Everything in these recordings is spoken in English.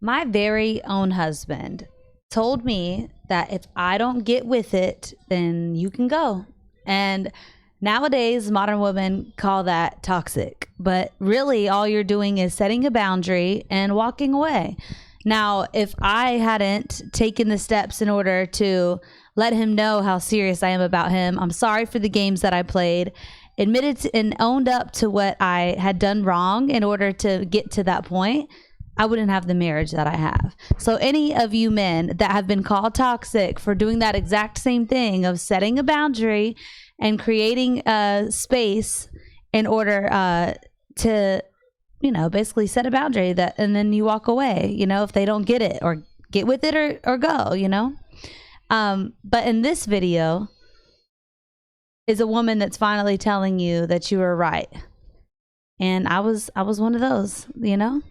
My very own husband told me that if I don't get with it, then you can go. And nowadays, modern women call that toxic. But really, all you're doing is setting a boundary and walking away. Now, if I hadn't taken the steps in order to let him know how serious I am about him, I'm sorry for the games that I played, admitted to, and owned up to what I had done wrong in order to get to that point, I wouldn't have the marriage that I have. So any of you men that have been called toxic for doing that exact same thing of setting a boundary and creating a space in order to, you know, basically set a boundary that, and then you walk away, you know, if they don't get it, or get with it or go, you know. But in this video is a woman that's finally telling you that you were right. And I was one of those, you know.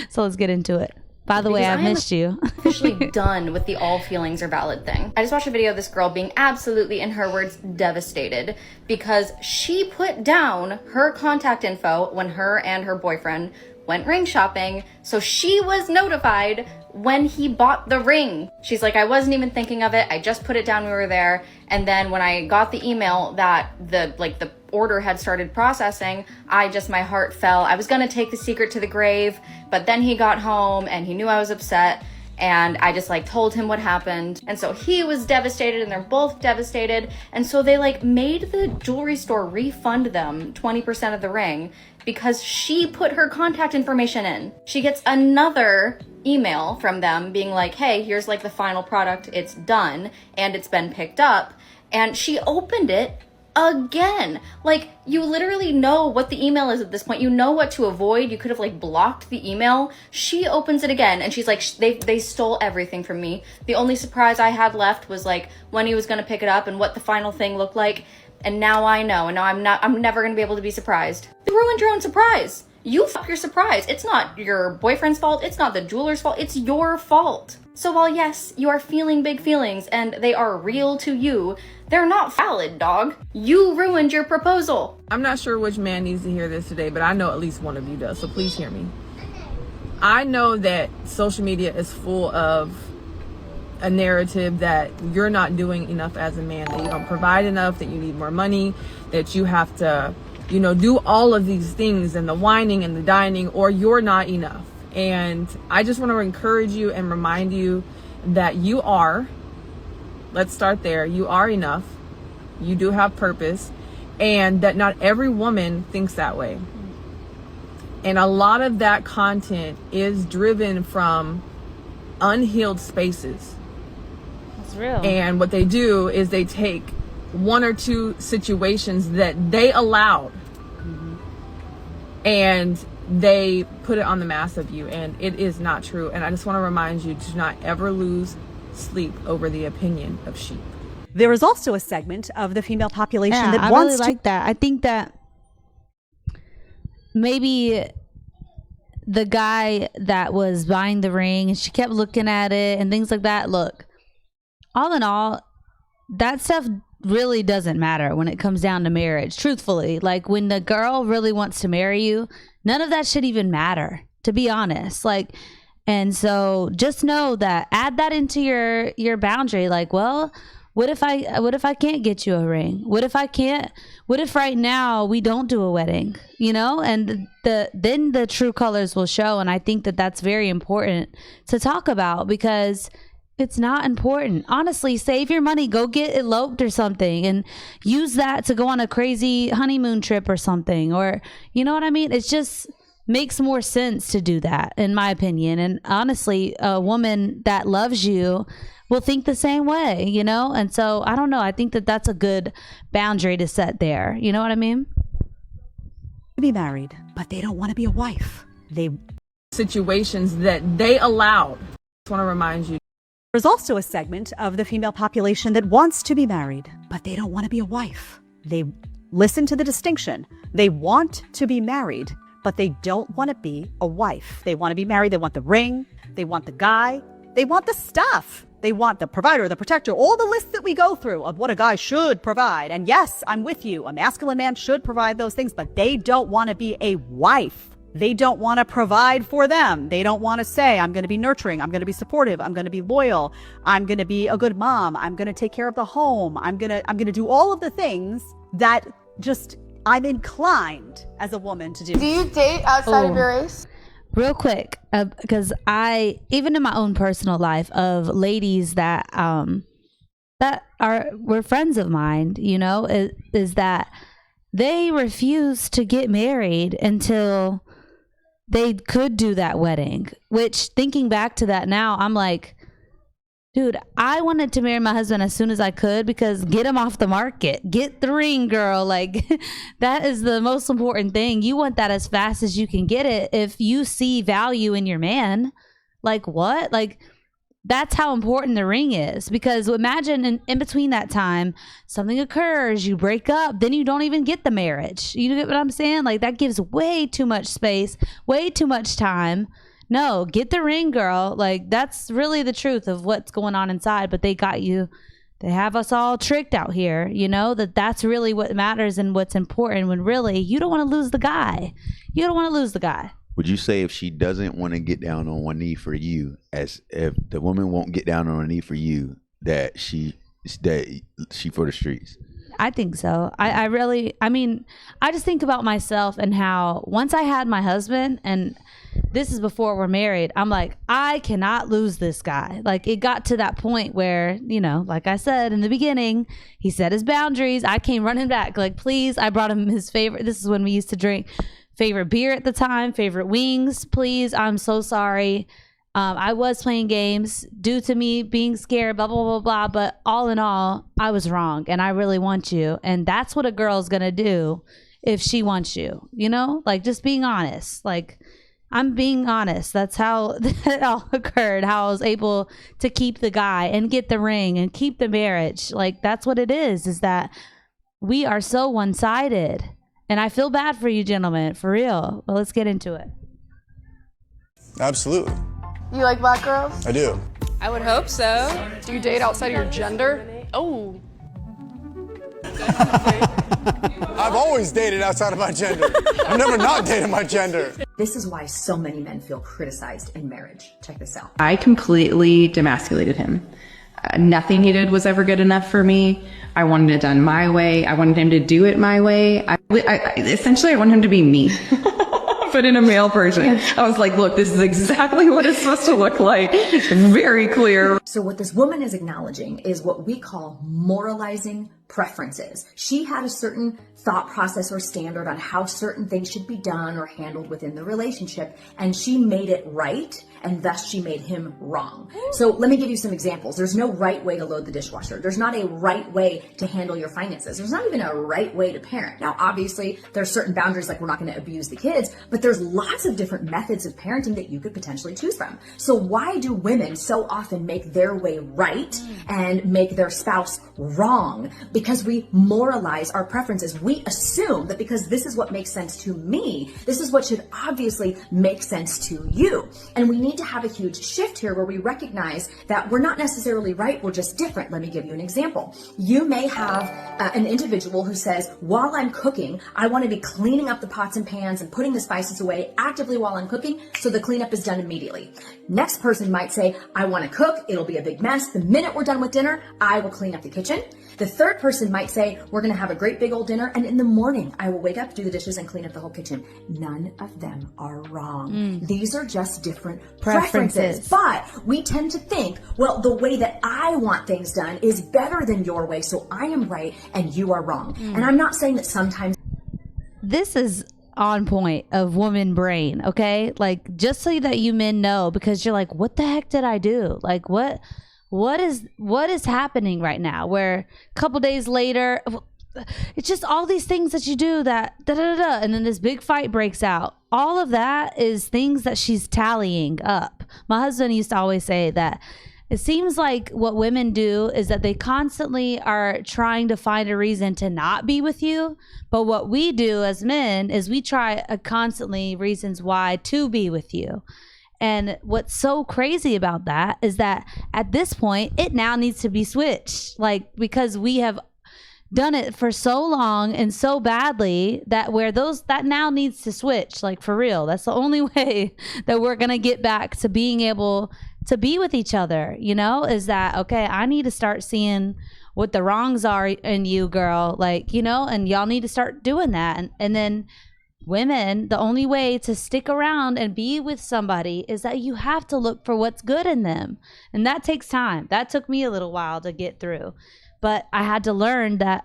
So let's get into it. By the way, I've missed you. Officially done with the all feelings are valid thing. I just watched a video of this girl being absolutely, in her words, devastated because she put down her contact info when her and her boyfriend went ring shopping. So she was notified when he bought the ring. She's like, I wasn't even thinking of it. I just put it down when we were there. And then when I got the email that the order had started processing, my heart fell. I was gonna take the secret to the grave, but then he got home and he knew I was upset, and I just told him what happened. And so he was devastated and they're both devastated. And so they made the jewelry store refund them 20% of the ring because she put her contact information in. She gets another email from them being like, hey, here's the final product, it's done and it's been picked up. And she opened it again. You literally know what the email is at this point. You know what to avoid. You could have blocked the email. She opens it again and she's like, they stole everything from me. The only surprise I had left was when he was gonna pick it up and what the final thing looked like. And now I know, and now I'm never gonna be able to be surprised. You ruined your own surprise. You f*** your surprise. It's not your boyfriend's fault. It's not the jeweler's fault. It's your fault. So while yes, you are feeling big feelings and they are real to you, they're not valid, dog. You ruined your proposal. I'm not sure which man needs to hear this today, but I know at least one of you does, so please hear me. I know that social media is full of a narrative that you're not doing enough as a man, that you don't provide enough, that you need more money, that you have to, do all of these things and the whining and the dining, or you're not enough. And I just want to encourage you and remind you that you are, let's start there, you are enough, you do have purpose, and that not every woman thinks that way. And a lot of that content is driven from unhealed spaces. That's real. And what they do is they take one or two situations that they allowed and they put it on the mass of you, and it is not true. And I just want to remind you to not ever lose sleep over the opinion of sheep. There is also a segment of the female population that I wants really like that. I think that maybe the guy that was buying the ring and she kept looking at it and things like that. Look, all in all, that stuff really doesn't matter when it comes down to marriage. Truthfully, when the girl really wants to marry you, none of that should even matter, to be honest. And so just know that, add that into your boundary. Well, what if I can't get you a ring? What if right now we don't do a wedding, and then the true colors will show. And I think that that's very important to talk about, because it's not important. Honestly, save your money, go get eloped or something, and use that to go on a crazy honeymoon trip or something, or you know what I mean? It just makes more sense to do that, in my opinion. And honestly, a woman that loves you will think the same way, And so I don't know. I think that that's a good boundary to set there. You know what I mean? be married, but they don't want to be a wife. Situations that they allowed. I just want to remind you. There's also a segment of the female population that wants to be married, but they don't want to be a wife. Listen to the distinction. They want to be married, but they don't want to be a wife. They want to be married. They want the ring. They want the guy. They want the stuff. They want the provider, the protector, all the lists that we go through of what a guy should provide. And yes, I'm with you. A masculine man should provide those things, but they don't want to be a wife. They don't want to provide for them. They don't want to say, I'm going to be nurturing. I'm going to be supportive. I'm going to be loyal. I'm going to be a good mom. I'm going to take care of the home. I'm going to do all of the things that just I'm inclined as a woman to do. Do you date outside of your race? Real quick, because even in my own personal life of ladies that were friends of mine, you know, is that they refused to get married until they could do that wedding, which thinking back to that now, I'm like, dude, I wanted to marry my husband as soon as I could because get him off the market. Get the ring, girl. Like, that is the most important thing. You want that as fast as you can get it. If you see value in your man, like what? Like, that's how important the ring is. Because imagine in between that time, something occurs, you break up, then you don't even get the marriage. You get what I'm saying? Like, that gives way too much space, way too much time. No, get the ring, girl. Like, that's really the truth of what's going on inside. But they got you. They have us all tricked out here, you know, that's really what matters and what's important, when really you don't want to lose the guy. You don't want to lose the guy. Would you say if she doesn't want to get down on one knee for you, as if the woman won't get down on her knee for you, that she for the streets? I think so. I just think about myself and how once I had my husband, and this is before we're married, I'm like, I cannot lose this guy. Like, it got to that point where, you know, like I said in the beginning, he set his boundaries. I came running back. Like, please, I brought him his favorite. This is when we used to drink favorite beer at the time, favorite wings. Please, I'm so sorry. I was playing games due to me being scared, blah, blah, blah, blah. But all in all, I was wrong. And I really want you. And that's what a girl's going to do if she wants you, you know, like, just being honest. Like, I'm being honest. That's how it all occurred, how I was able to keep the guy and get the ring and keep the marriage. Like, that's what it is that we are so one-sided. And I feel bad for you gentlemen, for real. Well, let's get into it. Absolutely. You like black girls? I do. I would hope so. Do you date outside of your gender? Oh. I've always dated outside of my gender. I've never not dated my gender. This is why so many men feel criticized in marriage. Check this out. I completely demasculated him. Nothing he did was ever good enough for me. I wanted it done my way. I wanted him to do it my way. Essentially, I wanted him to be me, but in a male version. I was like, look, this is exactly what it's supposed to look like. Very clear. So what this woman is acknowledging is what we call moralizing preferences. She had a certain thought process or standard on how certain things should be done or handled within the relationship, and she made it right, and thus she made him wrong. So let me give you some examples. There's no right way to load the dishwasher. There's not a right way to handle your finances. There's not even a right way to parent. Now, obviously, there's certain boundaries, like we're not going to abuse the kids, but there's lots of different methods of parenting that you could potentially choose from. So why do women so often make their way right and make their spouse wrong? Because we moralize our preferences. We assume that because this is what makes sense to me, this is what should obviously make sense to you. And we need to have a huge shift here where we recognize that we're not necessarily right, we're just different. Let me give you an example. You may have an individual who says, while I'm cooking, I want to be cleaning up the pots and pans and putting the spices away actively while I'm cooking, so the cleanup is done immediately. Next person might say, I want to cook, it'll be a big mess. The minute we're done with dinner, I will clean up the kitchen. The third person might say, we're going to have a great big old dinner, and in the morning, I will wake up, do the dishes, and clean up the whole kitchen. None of them are wrong. These are just different preferences. But we tend to think, well, the way that I want things done is better than your way, so I am right and you are wrong. And I'm not saying that sometimes. This is on point of woman brain, okay? Like, just so that you men know, because you're like, what the heck did I do? Like, what is happening right now? Where a couple days later, it's just all these things that you do that and then this big fight breaks out. All of that is things that she's tallying up. My husband used to always say that it seems like what women do is that they constantly are trying to find a reason to not be with you. But what we do as men is we try constantly reasons why to be with you. And what's so crazy about that is that at this point, it now needs to be switched. Like, because we have done it for so long and so badly that that now needs to switch, like for real. That's the only way that we're going to get back to being able to be with each other, you know, is that, okay, I need to start seeing what the wrongs are in you, girl, like, you know, and y'all need to start doing that. And then women, the only way to stick around and be with somebody is that you have to look for what's good in them. And that takes time. That took me a little while to get through. But I had to learn that,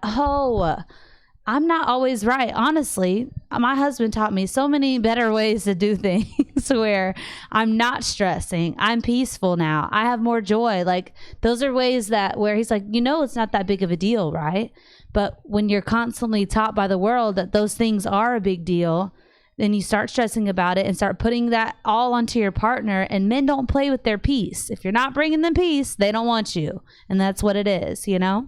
I'm not always right. Honestly, my husband taught me so many better ways to do things where I'm not stressing. I'm peaceful now. I have more joy. Like, those are ways that where he's like, you know, it's not that big of a deal, right? But when you're constantly taught by the world that those things are a big deal, then you start stressing about it and start putting that all onto your partner. And men don't play with their peace. If you're not bringing them peace, they don't want you. And that's what it is, you know?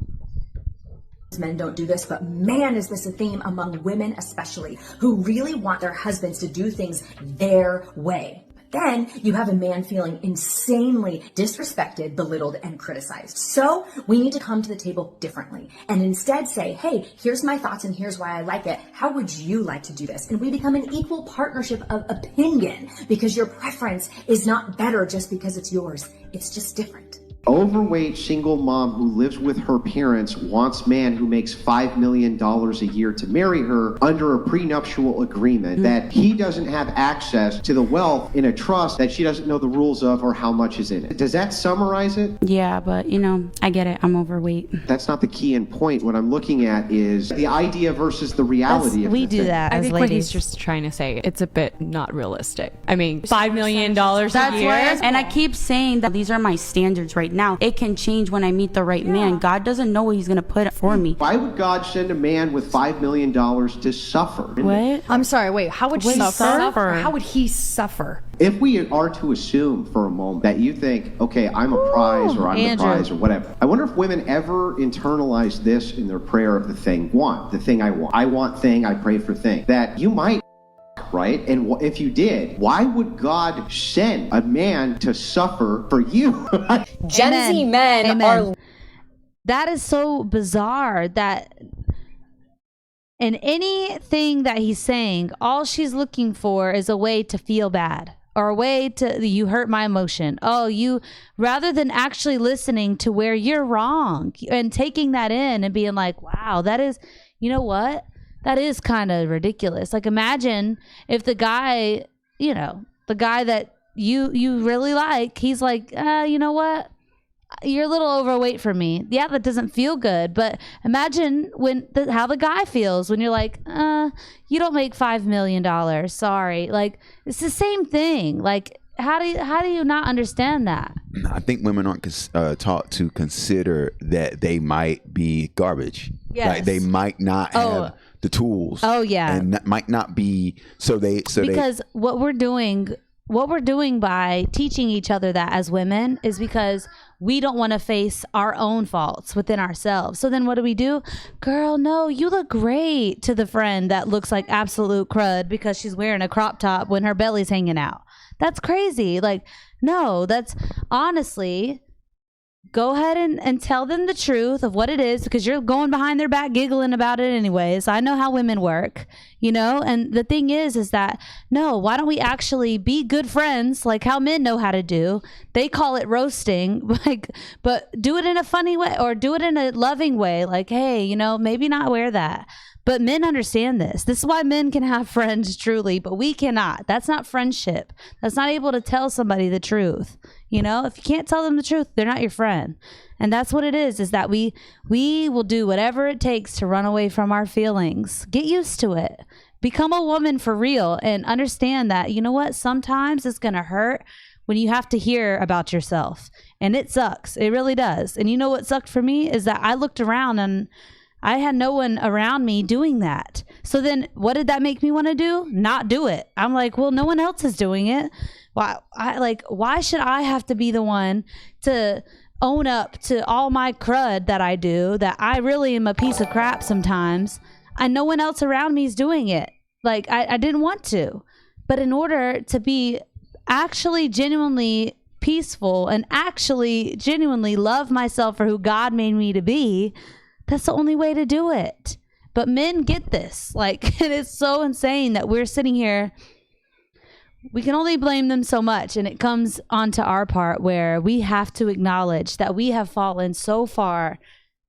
Men don't do this, but man, is this a theme among women especially, who really want their husbands to do things their way. Then you have a man feeling insanely disrespected, belittled, and criticized. So we need to come to the table differently and instead say, hey, here's my thoughts and here's why I like it. How would you like to do this? And we become an equal partnership of opinion, because your preference is not better just because it's yours. It's just different. Overweight single mom who lives with her parents wants man who makes $5 million a year to marry her under a prenuptial agreement that he doesn't have access to the wealth in a trust that she doesn't know the rules of or how much is in it. Does that summarize it? Yeah, but you know, I get it. I'm overweight. That's not the key and point. What I'm looking at is the idea versus the reality of we the do thing. that I as think ladies. what he's just trying to say, it's a bit not realistic. I mean, $5 million That's a year. and I keep saying that these are my standards right now. It can change when I meet the right man. God doesn't know what he's going to put for me. Why would God send a man with $5 million to suffer? What? I'm sorry, wait, how would he suffer? How would he suffer? If we are to assume for a moment that you think, okay, I'm a prize or I'm the prize or whatever, I wonder if women ever internalize this in their prayer of the thing I want. I want thing, I pray for thing. That you might, right? And if you did, why would God send a man to suffer for you? Gen Z men are... That is so bizarre that in anything that he's saying, all she's looking for is a way to feel bad or a way to, you hurt my emotion. Rather than actually listening to where you're wrong and taking that in and being like, wow, that is, you know what? That is kind of ridiculous. Like, imagine if the guy, you know, the guy that you really like, he's like, you know what? You're a little overweight for me. Yeah, that doesn't feel good. But imagine how the guy feels when you're like, you don't make $5 million. Sorry. Like, it's the same thing. Like, how do you not understand that? I think women aren't taught to consider that they might be garbage. Yes. Like, they might not have the tools. Oh yeah. And that might not be because what we're doing by teaching each other that as women is because we don't want to face our own faults within ourselves. So then what do? Girl, no, you look great, to the friend that looks like absolute crud because she's wearing a crop top when her belly's hanging out. That's crazy. Like, no, that's honestly, go ahead and tell them the truth of what it is, because you're going behind their back giggling about it anyways. I know how women work, you know? And the thing is that, no, why don't we actually be good friends like how men know how to do? They call it roasting, like, but do it in a funny way or do it in a loving way. Like, hey, you know, maybe not wear that. But men understand this. This is why men can have friends truly, but we cannot. That's not friendship. That's not able to tell somebody the truth. You know, if you can't tell them the truth, they're not your friend. And that's what it is that we will do whatever it takes to run away from our feelings. Get used to it. Become a woman for real and understand that, you know what, sometimes it's going to hurt when you have to hear about yourself. And it sucks. It really does. And you know what sucked for me is that I looked around and I had no one around me doing that. So then what did that make me want to do? Not do it. I'm like, well, no one else is doing it. Why should I have to be the one to own up to all my crud that I do, that I really am a piece of crap sometimes, and no one else around me is doing it? Like, I didn't want to. But in order to be actually genuinely peaceful and actually genuinely love myself for who God made me to be, That's the only way to do it. But men get this. Like, and it's so insane that we're sitting here. We can only blame them so much. And it comes onto our part where we have to acknowledge that we have fallen so far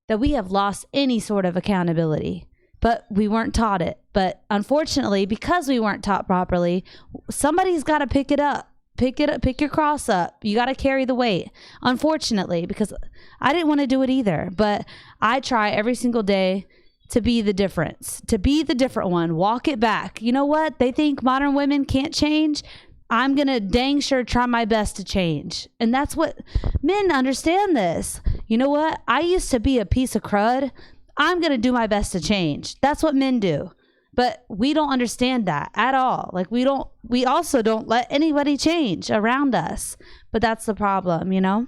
that we have lost any sort of accountability. But we weren't taught it. But unfortunately, because we weren't taught properly, somebody's got to pick it up. Pick it up, pick your cross up. You got to carry the weight. Unfortunately, because I didn't want to do it either. But I try every single day to be the difference, to be the different one. Walk it back. You know what? They think modern women can't change. I'm going to dang sure try my best to change. And that's what men understand this. You know what? I used to be a piece of crud. I'm going to do my best to change. That's what men do. But we don't understand that at all. Like we also don't let anybody change around us. But that's the problem, you know?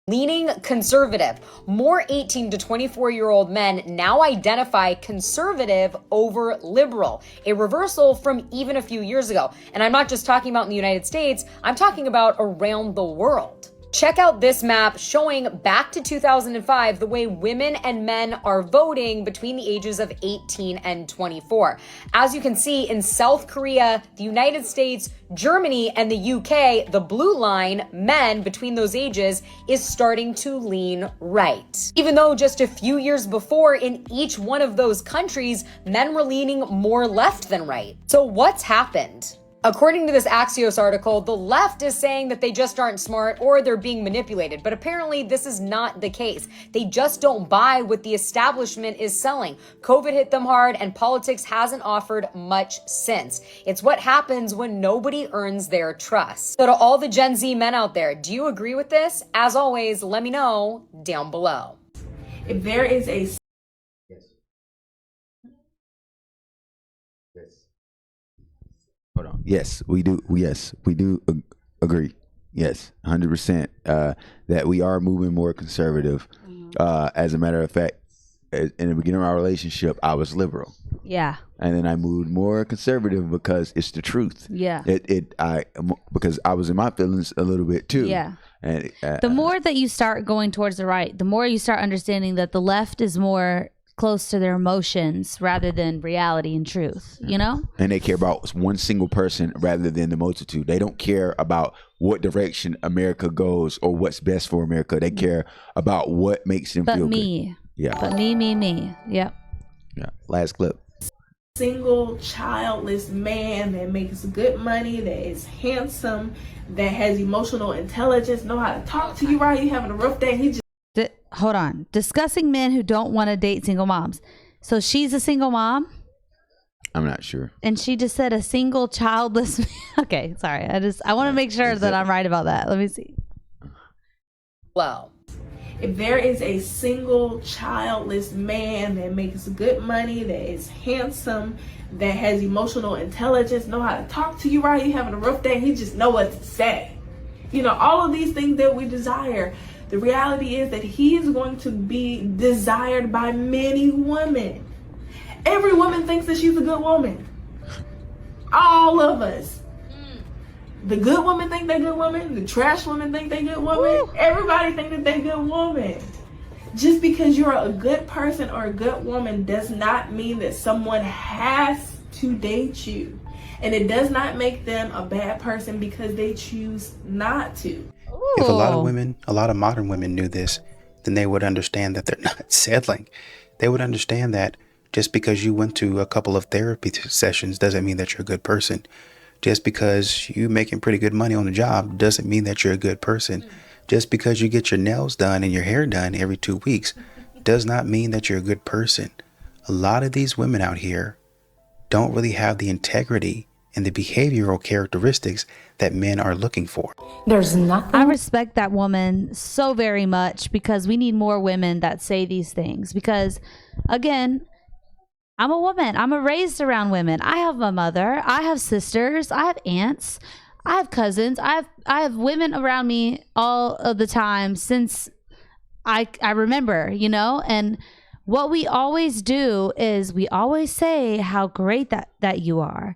Leaning conservative. More 18 to 24-year-old men now identify conservative over liberal, a reversal from even a few years ago. And I'm not just talking about in the United States, I'm talking about around the world. Check out this map showing back to 2005 the way women and men are voting between the ages of 18 and 24. As you can see, in South Korea, the United States, Germany, and the UK, the blue line, men between those ages, is starting to lean right. Even though just a few years before, in each one of those countries, men were leaning more left than right. So what's happened? According to this Axios article, the left is saying that they just aren't smart or they're being manipulated. But apparently this is not the case. They just don't buy what the establishment is selling. COVID hit them hard and politics hasn't offered much since. It's what happens when nobody earns their trust. So to all the Gen Z men out there, do you agree with this? As always, let me know down below. If there is a Hold on. Yes, we do. Yes, we do agree. Yes, 100%. That we are moving more conservative. As a matter of fact, in the beginning of our relationship, I was liberal. Yeah. And then I moved more conservative because it's the truth. Yeah. Because I was in my feelings a little bit too. Yeah. And the more that you start going towards the right, the more you start understanding that the left is more close to their emotions rather than reality and truth, you know? And they care about one single person rather than the multitude. They don't care about what direction America goes or what's best for America. They care about what makes them feel good. Yeah. But me. Yep. Yeah. Last clip. Single, childless man that makes good money, that is handsome, that has emotional intelligence, know how to talk to you while you're having a rough day. He just hold on. Discussing men who don't want to date single moms. So she's a single mom? I'm not sure. And she just said a single childless. Okay, sorry. I want to make sure that I'm right about that. Let me see. Well, if there is a single childless man that makes good money, that is handsome, that has emotional intelligence, know how to talk to you while you're having a rough day, he just know what to say. You know, all of these things that we desire. The reality is that he is going to be desired by many women. Every woman thinks that she's a good woman. All of us. The good women think they're good women. The trash women think they're good women. Woo. Everybody think that they're good woman. Just because you're a good person or a good woman does not mean that someone has to date you. And it does not make them a bad person because they choose not to. If a lot of modern women knew this, then they would understand that they're not settling. They would understand that just because you went to a couple of therapy sessions doesn't mean that you're a good person. Just because you're making pretty good money on the job doesn't mean that you're a good person. Just because you get your nails done and your hair done every 2 weeks does not mean that you're a good person. A lot of these women out here don't really have the integrity and the behavioral characteristics that men are looking for. There's nothing. I respect that woman so very much because we need more women that say these things. Because, again, I'm a woman. I'm raised around women. I have a mother. I have sisters. I have aunts. I have cousins. I have women around me all of the time since I remember, you know? And what we always do is we always say how great that you are.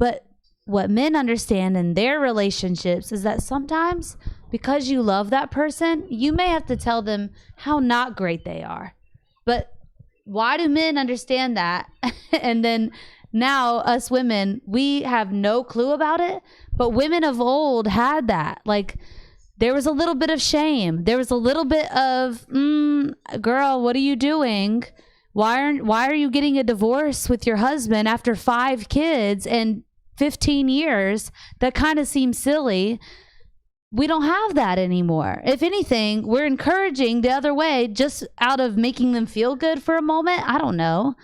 But what men understand in their relationships is that sometimes because you love that person, you may have to tell them how not great they are. But why do men understand that? And then now us women, we have no clue about it. But women of old had that. Like, there was a little bit of shame. There was a little bit of, girl, what are you doing? Why are you getting a divorce with your husband after 5 kids and 15 years? That kind of seems silly. We don't have that anymore. If anything, we're encouraging the other way just out of making them feel good for a moment. I don't know,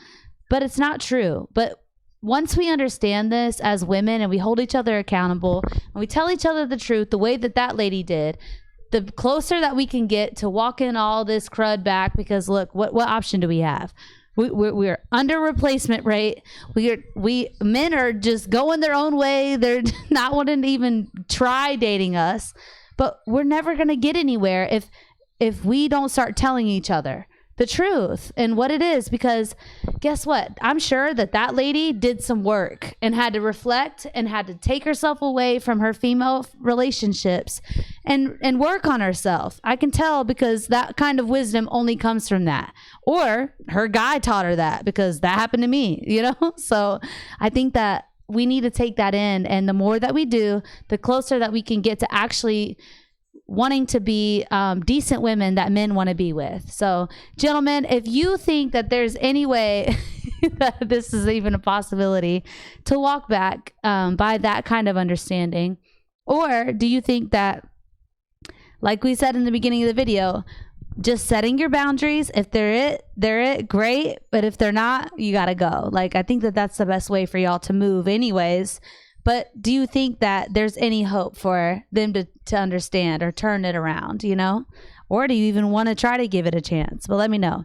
but it's not true. But once we understand this as women and we hold each other accountable and we tell each other the truth the way that lady did, the closer that we can get to walking all this crud back. Because look, what option do we have? We're under replacement rate. Men are just going their own way. They're not wanting to even try dating us. But we're never going to get anywhere if we don't start telling each other the truth and what it is. Because guess what? I'm sure that lady did some work and had to reflect and had to take herself away from her female relationships and work on herself. I can tell, because that kind of wisdom only comes from that. Or her guy taught her that, because that happened to me, you know? So I think that we need to take that in. And the more that we do, the closer that we can get to actually wanting to be decent women that men want to be with. So, gentlemen, if you think that there's any way that this is even a possibility to walk back by that kind of understanding, or do you think that, like we said in the beginning of the video, just setting your boundaries, if they're it, great, but if they're not, you gotta go. Like, I think that that's the best way for y'all to move anyways. But do you think that there's any hope for them to understand or turn it around, you know? Or do you even want to try to give it a chance? But let me know.